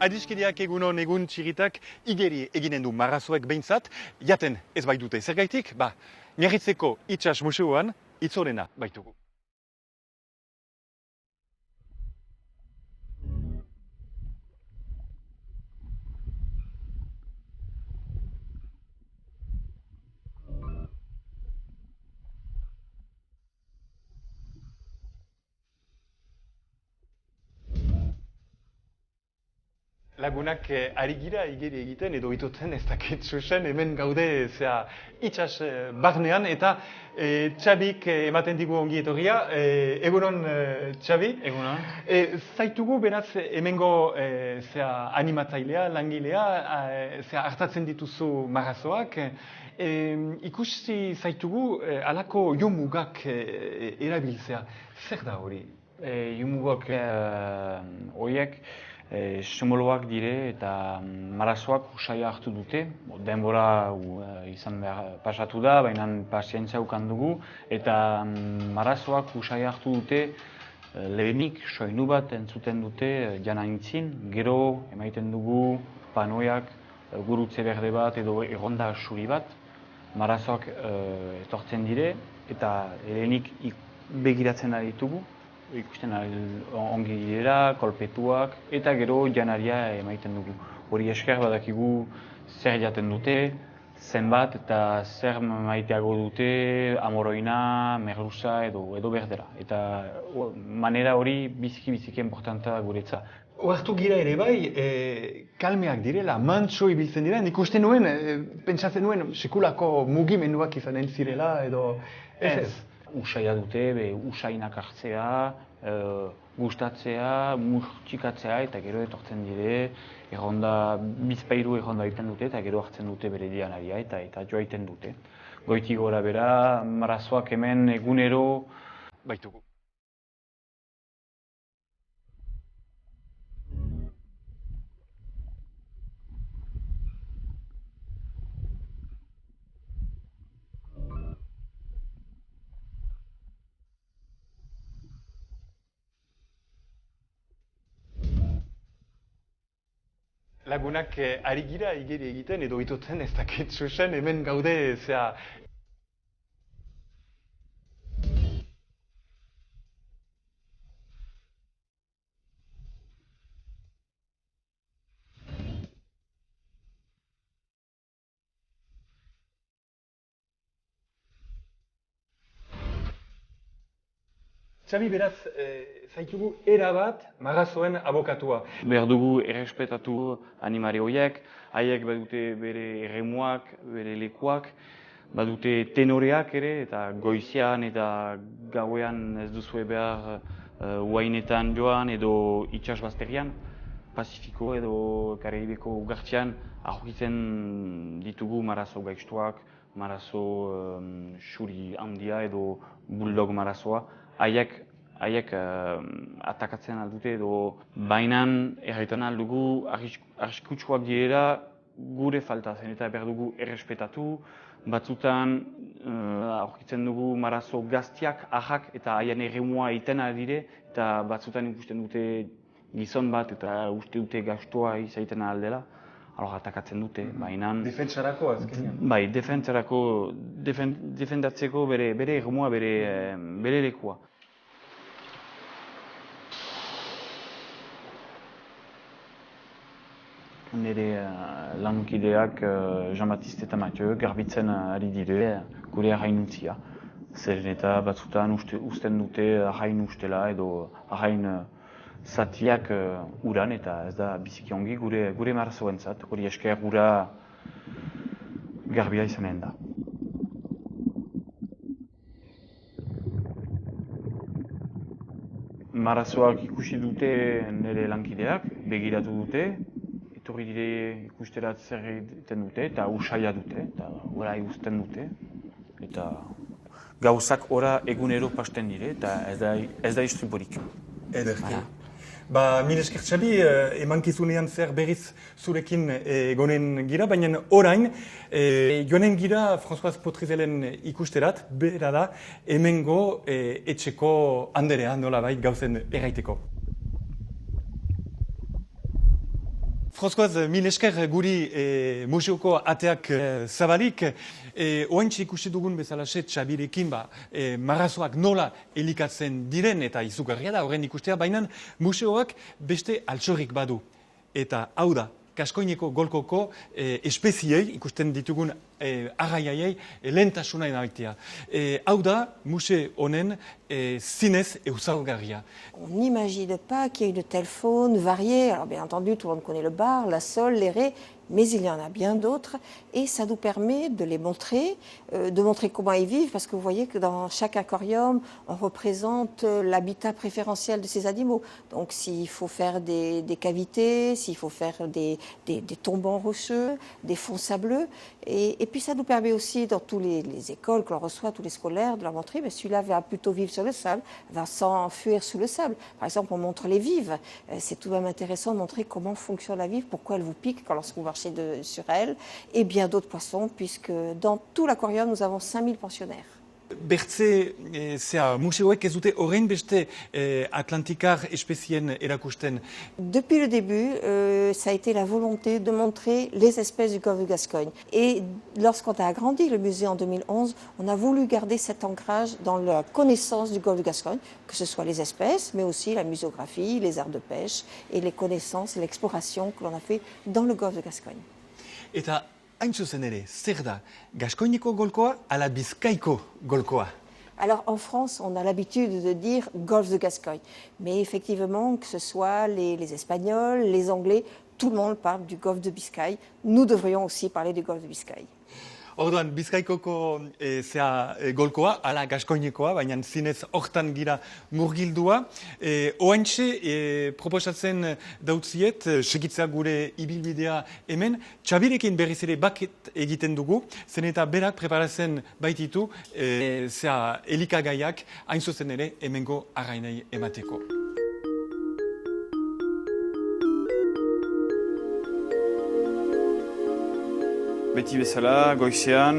Adiskideak egunon egun txiritak igeri eginen du marrazoek behintzat, jaten ez baitute. Zergaitik, Miarritzeko itsas museoan itzorena baitugu. Lagunak ari gira igeri egiten edo itoten ez dakit zuzen, hemen gaude itsas barnean eta Txabik ematen digu ongi etorria. Egunon, Txabi? Egunon. Zaitugu beraz hemengo animatzailea, langilea, hartatzen dituzu marrazoak. Ikusi zaitugu halako jomugak erabiltzea. Zer da hori? Jomugak horiek simboloak dire eta marrazoak usaia hartu dute. Denbora izan behar pasatu da, baina pazientzia ukan dugu. Eta marrazoak usaia hartu dute lehenik soinu bat entzuten dute jana intzin. Gero emaiten dugu panoiak, gurutze berde bat edo erronda suri bat. Marrazoak etortzen dire eta lehenik begiratzen ari ditugu. Ikusten ongi direla, kolpetuak, eta gero janaria emaiten dugu. Hori esker badakigu zer jaten dute, zenbat eta zer maiteago dute, amoroina, merluza edo berdera. Eta manera hori biziki importanta guretza. Oartu gira ere bai, kalmeak direla, mantso ibiltzen dira, ikusten nuen, pentsatzen nuen, sekulako mugimenduak izanen zirela edo ez. Usaia dute, usainak hartzea, gustatzea, murtsikatzea eta gero etortzen dire, bizpairu erronda egiten dute eta gero hartzen dute bere janaria eta joaiten dute. Goitik gora bera, marrazoak hemen egunero baitugu. Lagunak ari gira igeri egiten edo itoten ez dakit zuzen, hemen gaude Txabi, beraz, zaitugu erabat marrazoen abokatua. Behar dugu errespetatu animari horiek, haiek badute bere erremuak, bere lekuak, badute tenoreak ere, eta goizean eta gauean ez duzue behar uainetan joan edo itsas bazterrian, Pazifiko edo Karaibeko ugartzean aurkitzen ditugu marrazo gaiztuak, marrazo xuri handia edo bulldog marrazoa. Haiek atakatzen aldute edo bainan erraitan aldugu arriskutsuak direla gure faltazen eta behar dugu errespetatu. Batzutan aurkitzen dugu marrazo gaztiak, ahak eta haien erremua egiten aldire eta batzutan ikusten dute gizon bat eta uste dute gaiztoa izaiten aldela. Atakatzen dute, baina... Defentsarako azkenean? Bai, defendatzeko bere erremua, bere lekua. Nire lankideak Jean-Baptiste eta Mathieu garbitzen ari dire gure arrainuntzia. Zeren eta batzutan usten dute arrain ustela edo arrain zatiak uran eta ez da biziki ongi gure marrazoentzat, hori esker ura garbia izanen da. Marrazoak ikusi dute nire lankideak, begiratu dute, etorri dire ikusterat zer egiten dute eta usaia dute, eta orai uzten dute. Eta gauzak ora egunero pasten dire eta ez da istripurik. Ederki. Mil esker Txabi, emankizunean zer berriz zurekin egonen gira, baina orain joanen gira Françoise Potrizelen ikusterat, bera da, hemengo etxeko anderea nolabait gauzen erraiteko. Françoise, mil esker guri museoko ateak zabalik. Oaintxe ikusi dugun bezalaxe Txabirekin marrazoak nola elikatzen diren eta izugarria da horren ikustea, baina museoak beste altxorrik badu. Eta hau da, Gaskoineko golkoko espeziei, ikusten ditugun arraiaiei, lehentasuna emaitea. Hau da, muse honen zinez ezaugarria. On n'imagine pas qu'il y ait une telle faune variée. Alors bien entendu, tout le monde connaît le bar, la sole, les raies, mais il y en a bien d'autres et ça nous permet de les montrer, de montrer comment ils vivent, parce que vous voyez que dans chaque aquarium, on représente l'habitat préférentiel de ces animaux. Donc s'il faut faire des cavités, s'il faut faire des tombants rocheux, des fonds sableux, et puis ça nous permet aussi, dans toutes les écoles que l'on reçoit, tous les scolaires, de leur montrer, mais celui-là va plutôt vivre sur le sable, va s'enfuir sous le sable. Par exemple, on montre les vives. C'est tout de même intéressant de montrer comment fonctionne la vive, pourquoi elle vous pique lorsque vous marchez sur elle, et bien d'autres poissons, puisque dans tout l'aquarium, nous avons 5000 pensionnaires. Bertze, museoek ez dute horrein beste atlantikar espezien erakusten. Depuis le début, ça a été la volonté de montrer les espèces du golfe de Gascogne. Et lorsqu'on a agrandi le musée en 2011, on a voulu garder cet ancrage dans la connaissance du golfe de Gascogne, que ce soit les espèces, mais aussi la muséographie, les aires de pêche et les connaissances et l'exploration que l'on a fait dans le golfe de Gascogne. Eta hain zuzen ere, zer da, Gaskoineko golkoa ala Bizkaiko golkoa? Alors en France, on a l'habitude de dire golfe de Gascogne. Mais effectivement, que ce soit les Espagnols, les Anglais, tout le monde parle du golfe de Biscaye. Nous devrions aussi parler du golfe de Biscaye. Orduan, Bizkaikoko golkoa, ala Gaskoinekoa, baina zinez hortan gira murgildua. Oaintxe proposatzen dautziet, segitzea gure ibilbidea hemen, Txabirekin berriz ere baket egiten dugu, zen eta berak preparatzen baititu, elikagaiak hain zuzen ere hemengo arrainei emateko. Beti bezala, goizean,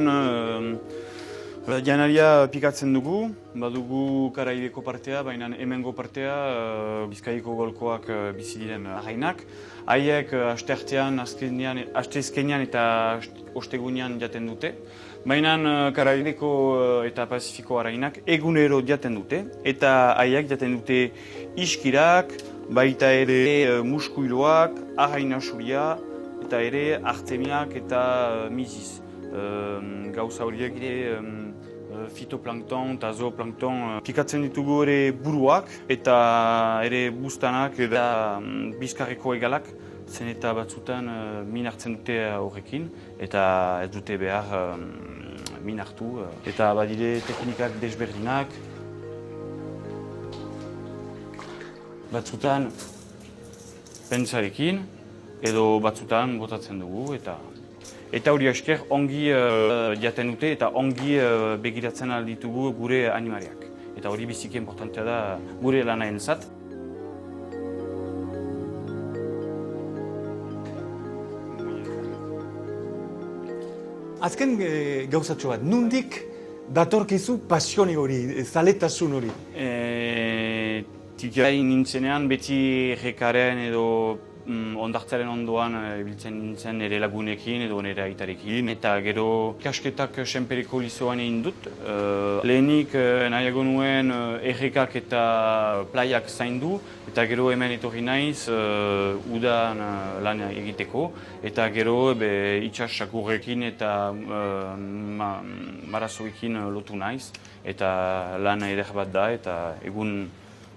janaria pikatzen dugu, badugu Karaibeko partea, baina hemengo partea Bizkaiko golkoak bizi diren arrainak. Haiek asteartean, asteazkenean eta ostegunean jaten dute. Baina Karaibeko eta Pazifiko arrainak egunero jaten dute. Eta haiek jaten dute iskirak, baita ere muskuiloak, arraina xuria, eta ere artemiak eta miziz. Gauza horiek ere fitoplankton eta zooplankton pikatzen ditugu ere buruak eta ere buztanak eta bizkarreko egalak, zen eta batzutan min hartzen dute horrekin eta ez dute behar min hartu. Eta badire teknikak desberdinak. Batzutan pentsarekin, edo batzutan botatzen dugu, eta hori esker ongi jaten dute eta ongi begiratzen alditugu gure animaliak. Eta hori biziki importantea da gure lanaentzat. Azken gauzatxo bat, nundik datorkizu pasioni hori, zaletasun hori? Tikai nintzenean beti errekaren edo ondartzaren ondoan biltzen nintzen nire lagunekin edo nire aitarekin. Eta gero ikasketak senperiko lizoan egin dut. Lehenik nahiago nuen errekak eta plaiak zaindu. Eta gero hemen etorri naiz udan lan egiteko. Eta gero itsas sakurrekin eta marazoekin lotu naiz. Eta lan eder bat da eta egun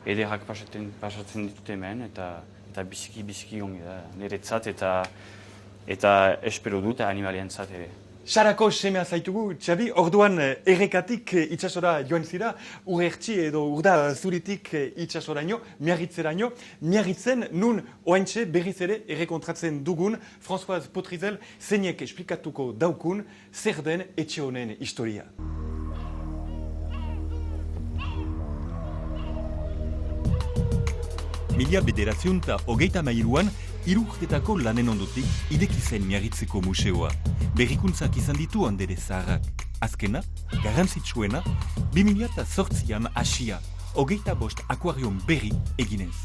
ederrak pasatzen ditut hemen. Eta biziki ongi da, niretzat eta espero dut animalientzat ere. Sarako semea zaitugu, Txabi, orduan errekatik itsasora joan zira, urertzi edo urda zuritik itsasoraino, miarritzeraino, miarritzen nun oaintxe berriz ere errekontratzen dugun Françoise Potrizel zeinek esplikatuko daukun zer den etxe honen historia. Mila bederatzion eta hogeita mairuan, urtetako lanen ondotik ideki zen Miarritzeko museoa. Berrikuntzak izan ditu handere zaharrak. Azkena, garrantzitsuena, 2008an hasia, 25 akuarium berri eginez.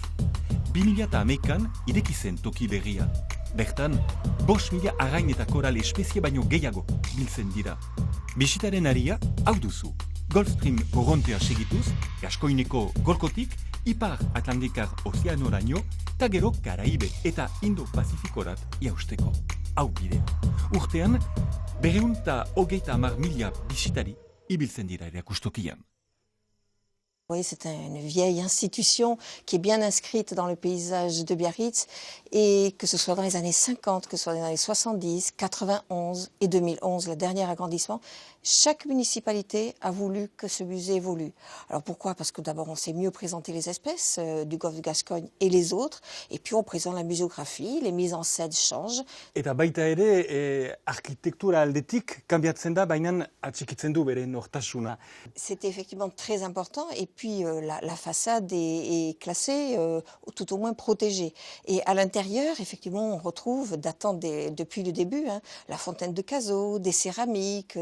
2008an ideki zen toki berria. Bertan, 5.000 arrain eta koral espezie baino gehiago biltzen dira. Bisitaren aria, hau duzu. Gulfstream korrontea segituz, Gaskoineko golkotik, Ipar Atlantikar ozeanoraino, eta gero Karaibe eta Indo-Pazifikorat jausteko. Hau bidea. Urtean, 230.000 bisitari ibiltzen dira erakustokian. Vous voyez, c'est une vieille institution qui est bien inscrite dans le paysage de Biarritz, et que ce soit dans les années 50, que ce soit dans les années 70, 91 et 2011, le dernier agrandissement, chaque municipalité a voulu que ce musée évolue. Alors pourquoi? Parce que d'abord on sait mieux présenter les espèces du golfe de Gascogne et les autres, et puis on présente la muséographie, les mises en scène changent. Eta baita ere, arkitektura aldetik kanbiatzen da, baina atxikitzen du bere nortasuna. C'était effectivement très important, et puis la façade est classée, tout au moins protégée. Et à l'intérieur, effectivement, on retrouve, datant depuis le début, la fontaine de Cazaux, des céramiques.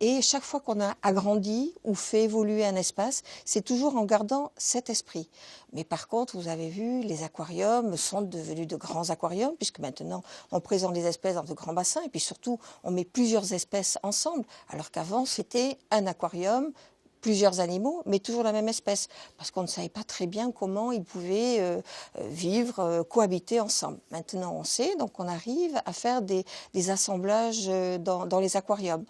Et chaque fois qu'on a agrandi ou fait évoluer un espace, c'est toujours en gardant cet esprit. Mais par contre, vous avez vu, les aquariums sont devenus de grands aquariums, puisque maintenant on présente les espèces dans de grands bassins, et puis surtout on met plusieurs espèces ensemble, alors qu'avant c'était un aquarium, plusieurs animaux, mais toujours la même espèce, parce qu'on ne savait pas très bien comment ils pouvaient vivre, cohabiter ensemble. Maintenant on sait, donc on arrive à faire des assemblages dans les aquariums.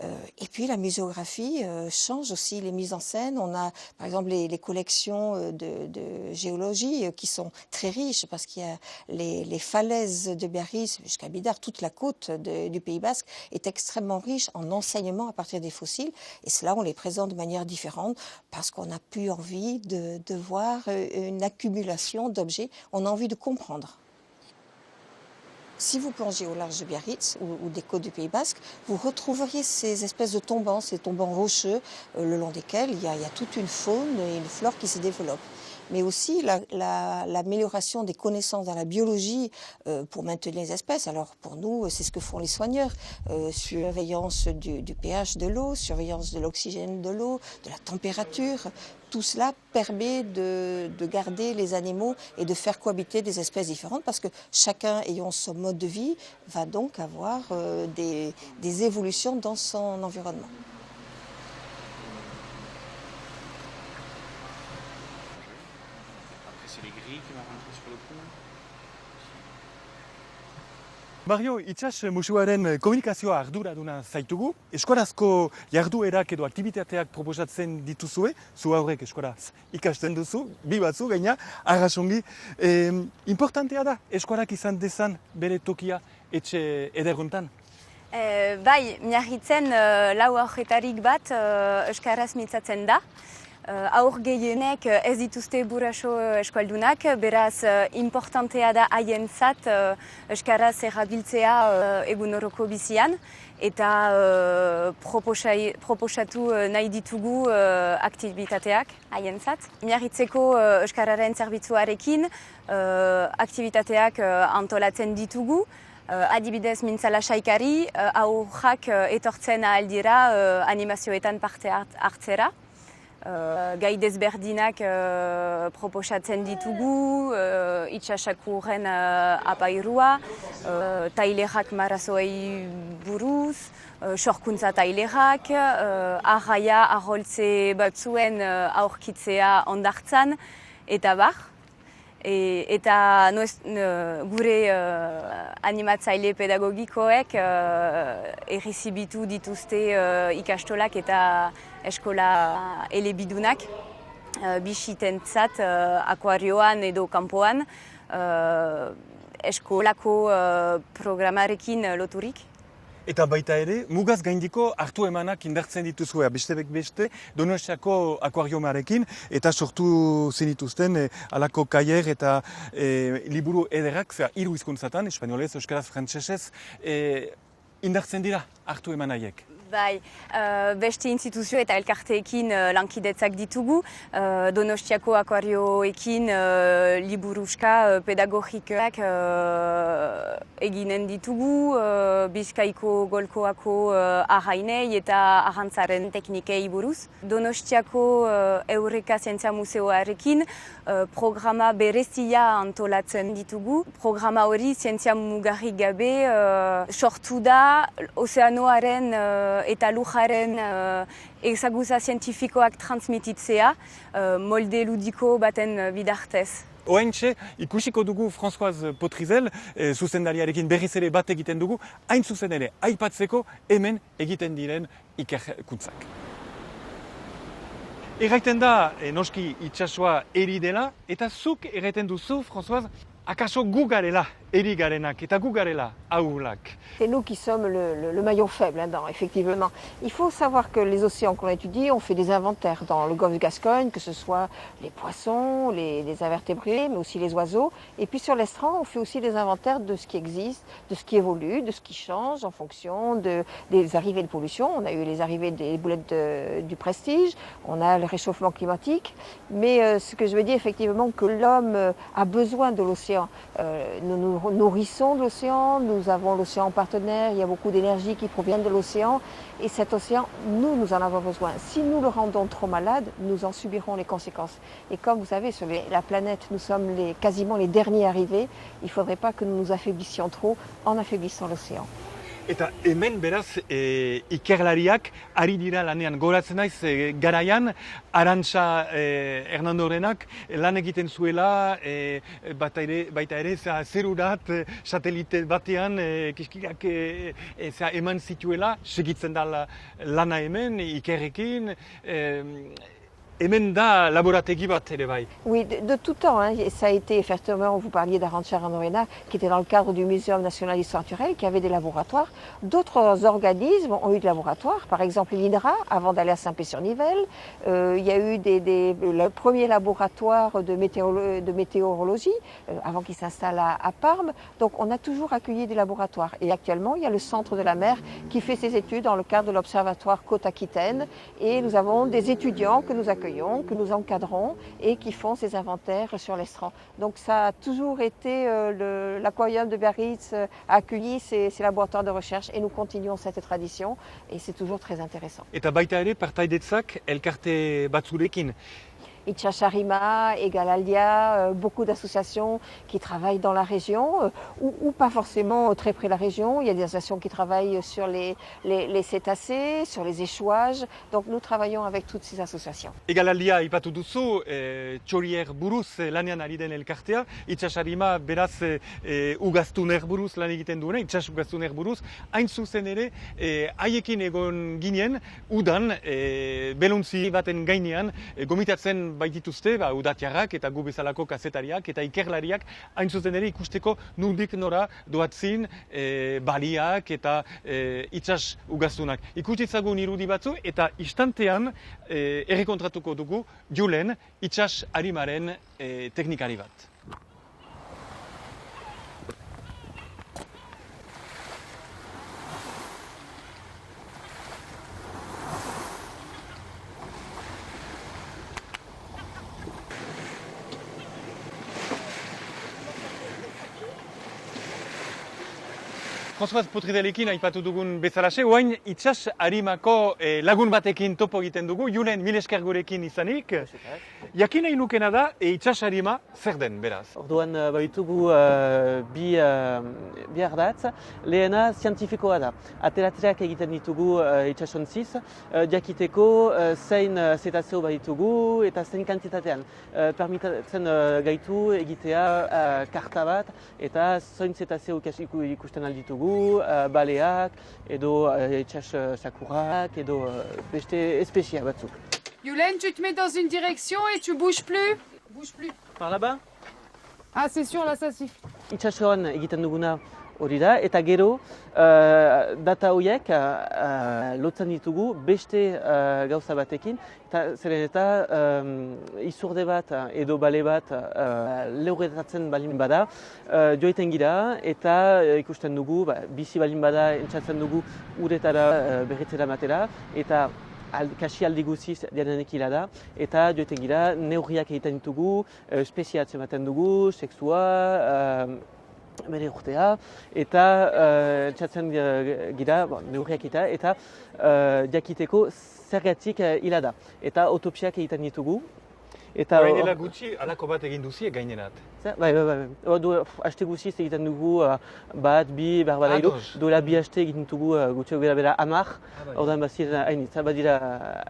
Et puis la muséographie change aussi les mises en scène. On a par exemple les collections de géologie qui sont très riches, parce qu'il y a les falaises de Biarritz jusqu'à Bidart, toute la côte du Pays Basque est extrêmement riche en enseignements à partir des fossiles, et cela on les présente de manière différente, parce qu'on n'a plus envie de voir une accumulation d'objets, on a envie de comprendre. Si vous plongez au large de Biarritz ou des côtes du Pays Basque, vous retrouveriez ces espèces de tombants, ces tombants rocheux, le long desquels il y a toute une faune et une flore qui se développent. Mais aussi l'amélioration des connaissances dans la biologie pour maintenir les espèces. Alors pour nous, c'est ce que font les soigneurs. Surveillance du pH de l'eau, surveillance de l'oxygène de l'eau, de la température. Tout cela permet de garder les animaux et de faire cohabiter des espèces différentes, parce que chacun ayant son mode de vie va donc avoir des évolutions dans son environnement. C'est les grilles qui vont rentrer sur le pont. Mario, Itsas Museoaren komunikazioa arduraduna zaitugu. Eskorazko jarduerak edo aktibitateak proposatzen dituzue, zu aurrek eskoraz ikasten duzu, bi batzu gaina, arrasongi. Importantea da, eskorak izan dezan bere tokia etxe ederguntan? Bai, Miarritzen lau aurretarik bat euskaraz mintzatzen da. Aur gehienek ez dituzte buraso eskualdunak, beraz importantea da haientzat euskaraz erabiltzea egunoroko bizian, eta proposatu nahi ditugu aktibitateak haientzat. Miarritzeko euskararen zerbitzuarekin aktibitateak antolatzen ditugu. Adibidez mintzala saikari, aurrak etortzen ahal dira animazioetan parte hartzera. Gai desberdinak proposatzen ditugu, itsasakurren apairua, tailerak marazoei buruz, sorkuntza tailerak, arraia aholtze batzuen aurkitzea ondartzan, eta bar. Eta gure animatzaile pedagogikoek errezibitu dituzte ikastolak eta eskola elebidunak bisitentzat akuarioan edo kanpoan eskolako programarekin loturik. Eta baita ere, mugaz gaindiko hartu emanak indartzen dituzue, beste Donostiako akuariomarekin, eta sortu zenituzten alako kaier eta liburu ederrak, hiru hizkuntzatan, espainolez, euskaraz, frantsesez. indartzen dira hartu eman haiek. Bai, beste instituzio eta elkarteekin lankidetzak ditugu. Donostiako akuarioekin liburuska pedagogikoak eginen ditugu. Bizkaiko golkoako arrainei eta arrantzaren teknikei buruz. Donostiako Eureka Zientzia Museoarekin programa berezia antolatzen ditugu. Programa hori zientzia mugarrik gabe sortu da ozeanoaren eta lujaren ezagutza zientifikoak transmititzea molde ludiko baten bidartez. Oaintxe, ikusiko dugu Françoise Potrizel, zuzendariarekin berriz ere bat egiten dugu, hain zuzen ere aipatzeko hemen egiten diren ikerkuntzak. Erraiten da, noski itsasoa eri dela, eta zuk erraiten duzu, Françoise, akaso gu garela eri garenak eta gu garela ahulak. C'est nous qui sommes le maillon faible là-dedans, effectivement. Il faut savoir que les océans qu'on a étudiés, on fait des inventaires dans le golfe de Gascogne, que ce soit les poissons, les invertébrés, mais aussi les oiseaux. Et puis sur l'estran, on fait aussi des inventaires de ce qui existe, de ce qui évolue, de ce qui change en fonction des arrivées de pollution. On a eu les arrivées des boulettes du Prestige, on a le réchauffement climatique. Mais ce que je veux dire, effectivement, que l'homme a besoin de l'océan. Nous nous nourrissons de l'océan, nous avons l'océan en partenaire, il y a beaucoup d'énergie qui provient de l'océan et cet océan, nous en avons besoin. Si nous le rendons trop malade, nous en subirons les conséquences. Et comme vous savez, sur la planète, nous sommes quasiment les derniers arrivés, il ne faudrait pas que nous nous affaiblissions trop en affaiblissant l'océan. Eta hemen beraz ikerlariak ari dira lanean goratzen naiz garaian Arantxa Hernandorenak lan egiten zuela baita ere zerurat satelite batean kiskiak eman zituela segitzen da lana hemen ikerrekin hemen da laborategi bat ere bai. Oui, de tout temps. Hein. Ça a été, effectivement, vous parliez d'Arantxa Hernandorena, qui était dans le cadre du Muséum national d'histoire naturelle, qui avait des laboratoires. D'autres organismes ont eu des laboratoires, par exemple l'INRA, avant d'aller à Saint-Pé-sur-Nivelle. Il y a eu le premier laboratoire de météorologie, avant qu'il s'installe à Parme. Donc on a toujours accueilli des laboratoires. Et actuellement, il y a le Centre de la mer qui fait ses études dans le cadre de l'Observatoire Côte-Aquitaine. Et nous avons des étudiants que nous accueillons, que nous encadrons et qui font ces inventaires sur l'estran. Donc ça a toujours été, l'aquarium de Biarritz a accueilli ces laboratoires de recherche et nous continuons cette tradition et c'est toujours très intéressant. Eta baita ere partaidetzak elkarte batzurekin. Itxasarima, Egalalia, beaucoup d'associations qui travaillent dans la région ou pas forcément très près de la région. Il y a des associations qui travaillent sur les cétacés, sur les échouages. Donc nous travaillons avec toutes ces associations. Egalalia ipatu duzu, txorier buruz lanean ari den elkartea, Itxasarima beraz ugaztuner buruz lan egiten duena, itxas ugaztuner buruz, hain zuzen ere haiekin egon ginen, udan, belontzi baten gainean, gomitatzen baitituzte, udatiarrak eta gu bezalako kazetariak eta ikerlariak hain zuzen ere ikusteko nundik nora doatzin baliak eta itsas ugaztunak. Ikustitzagun irudi batzu eta istantean errekontratuko dugu Julen itsas arimaren teknikari bat. Françoise Potrizelekin aipatu dugun bezalaxe, oain itsas arimako lagun batekin topo egiten dugu, Julen mil esker gurekin izanik. Jakin nahi nukena da, itsas arima zer den, beraz? Orduan baitugu bi ardatz, lehena zientifikoa da. Ateratzeak egiten ditugu itsasontziz, jakiteko zein zetazeo baitugu eta zein kantitatean. Permitatzen gaitu egitea karta bat eta zein zetazeo ikusten alditugu, baleak, edo itsas sakurak, edo beste espezia batzuk. Yulen, tu te mets dans une direction et tu bouges plus. Bouge plus. Par là-bas? Ah, c'est sûr, là, ça suffit. Itsasoan egiten duguna Hori da, eta gero data horiek lotzen ditugu beste gauza batekin, zeren eta izurde bat edo bale bat leurretatzen balin bada, joiten gira eta ikusten dugu, bizi balin bada entzatzen dugu uretara berritzera matera, eta kasi aldi guziz dianenek hila da, eta joiten gira neurriak egiten ditugu, espeziatzen baten dugu, sexua, bere urtea, eta entzatzen gira neurriak eta jakiteko zergatik hila da. Eta autopsiak egiten ditugu. Orain dela gutxi, halako bat egin duzie gainerat. Bai. Aste guziz egiten dugu bat, bi, berbara hiru. Duela bi aste egiten dugu gutxi bera 10, ordan bazir hainitz, badira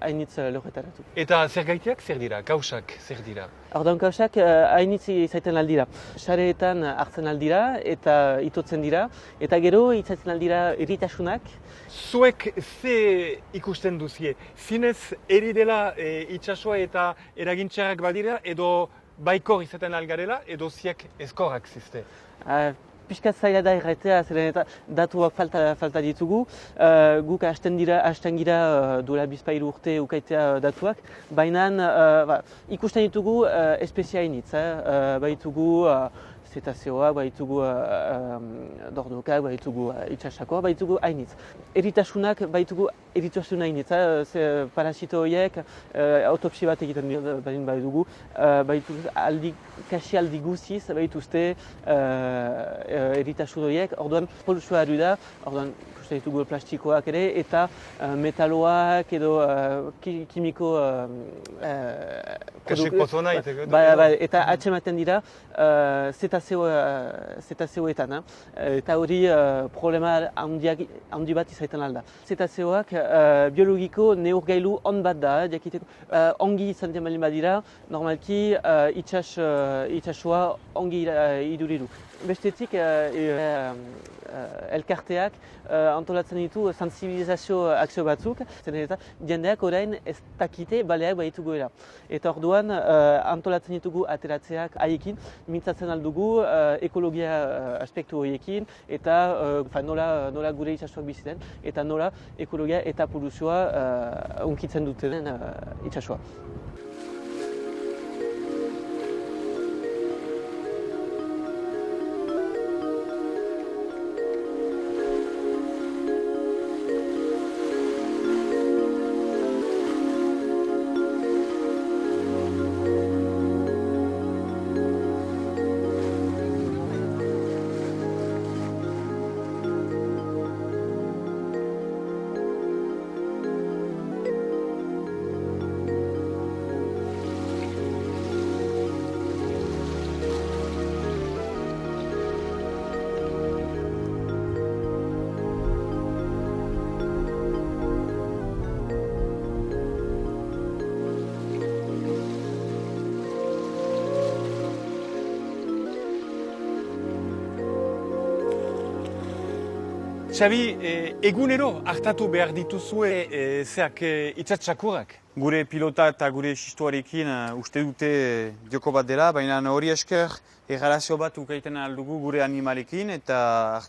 hainitz lorretaratu. Eta zergaitiak zer dira, kausak zer dira? Ordan kausak hainitz izaiten aldira. Sareetan hartzen aldira eta itotzen dira, eta gero izaiten aldira eritasunak. Zuek ze ikusten duzie? Zinez eri dela itsasoa eta eragintxarrak badira edo baikor izaten algarela edo ziak ezkorrak zizte? Piskat zaila da erraitea, zeren eta datuak falta ditugu. Guk hasten gira duela bizpairu urte ukaitea datuak, baina ikusten ditugu espezia hainitz. Baitugu zetazeoak, baitugu dornokak, baitugu itsasakoak, baitugu hainitz. Eritasunak baitugu eritasun hainitz. Parasito horiek autopsi bat egiten baitugu, kasi aldi guziz baituzte eritasun horiek, orduan polusua da, orduan ikusten ditugu plastikoak ere, eta metaloak edo kimiko... Kasik pozona iteko? Eta atxematen dira zetazeoetan, eta hori problema handi bat izaiten alda. Zetazeoak biologiko neurgailu on bat da, jakiteko ongi izan balin badira, normalki itsasoa ongi iduriru. Bestetik, elkarteak antolatzen ditu sensibilizazio akzio batzuk, zeren eta jendeak orain ez dakite baleak baituguela. Eta orduan antolatzen ditugu ateratzeak haiekin, mintzatzen aldugu ekologia aspektu horiekin, eta nola gure itsasoak biziten, eta nola ekologia eta poluzioa unkitzen duten itsasoa. Xabi, egunero hartatu behar dituzue itsatsakurrak? Gure pilota eta gure xistuarekin uste dute joko bat dela, baina hori esker erlazio bat ukaiten aldugu gure animalekin eta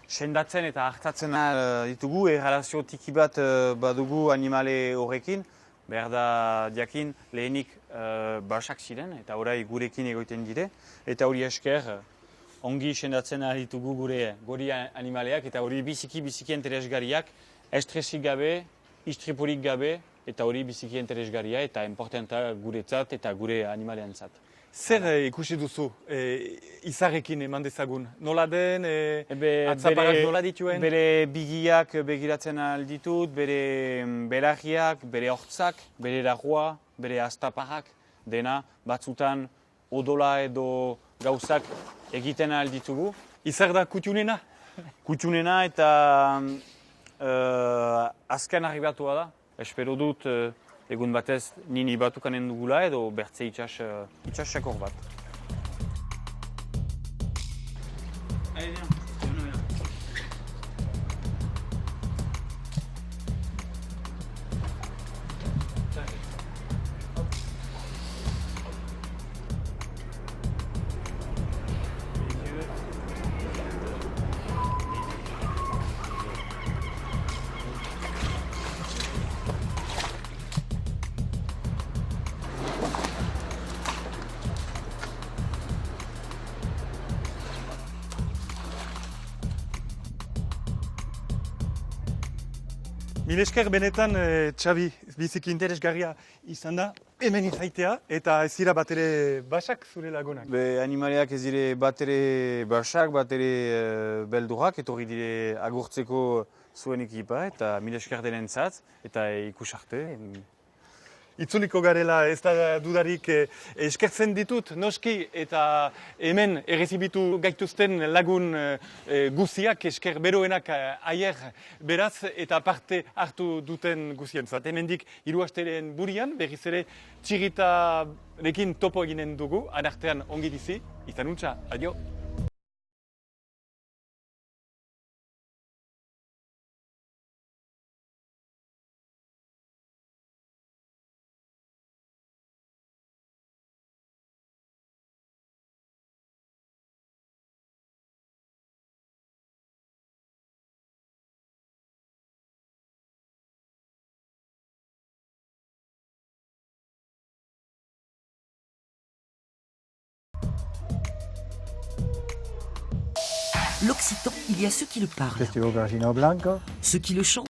sendatzen eta hartatzen ditugu erlazio tiki bat badugu animale horrekin. Behar da diakin lehenik basak ziren eta orai gurekin egoiten dire. Eta hori esker ongi sendatzen ditugu gure animaleak eta hori biziki interesgarriak, estresik gabe, istripurik gabe, eta hori biziki interesgarria eta importanta guretzat eta gure animaleantzat. Zer ikusi duzu izarrekin eman dezagun? Nola den, atzaparrak nola dituen? Bere bigiak begiratzen alditut, bere belarriak, bere hortzak, bere larua, bere astaparrak, dena batzutan odola edo gauzak egiten alditugu. Izar da kutxunena? Kutxunena eta azken arribatua da. Espero dut egun batez nini batukanen dugula edo bertze itxasakor bat. Mil esker benetan, Xabi, biziki interesgarria izan da, hemen izaitea, eta ez dira bat ere basak zure lagunak. Animaliak ez dire bat ere basak, bat ere beldurak, etorri dire agurtzeko zuen ekipa, eta mil esker denentzat, eta ikusarte. Itzuliko garela, ez da dudarik, eskertzen ditut noski eta hemen errezibitu gaituzten lagun guziak, esker beroenak aier beraz eta parte hartu duten guzientzat. Hemendik 3 asteren burian, berriz ere txiritarekin topo eginen dugu, anartean ongi bizi, izan untxa, adio! L'occitan, il y a ceux qui le parlent, Festival Gargino Blanco. ceux qui le chantent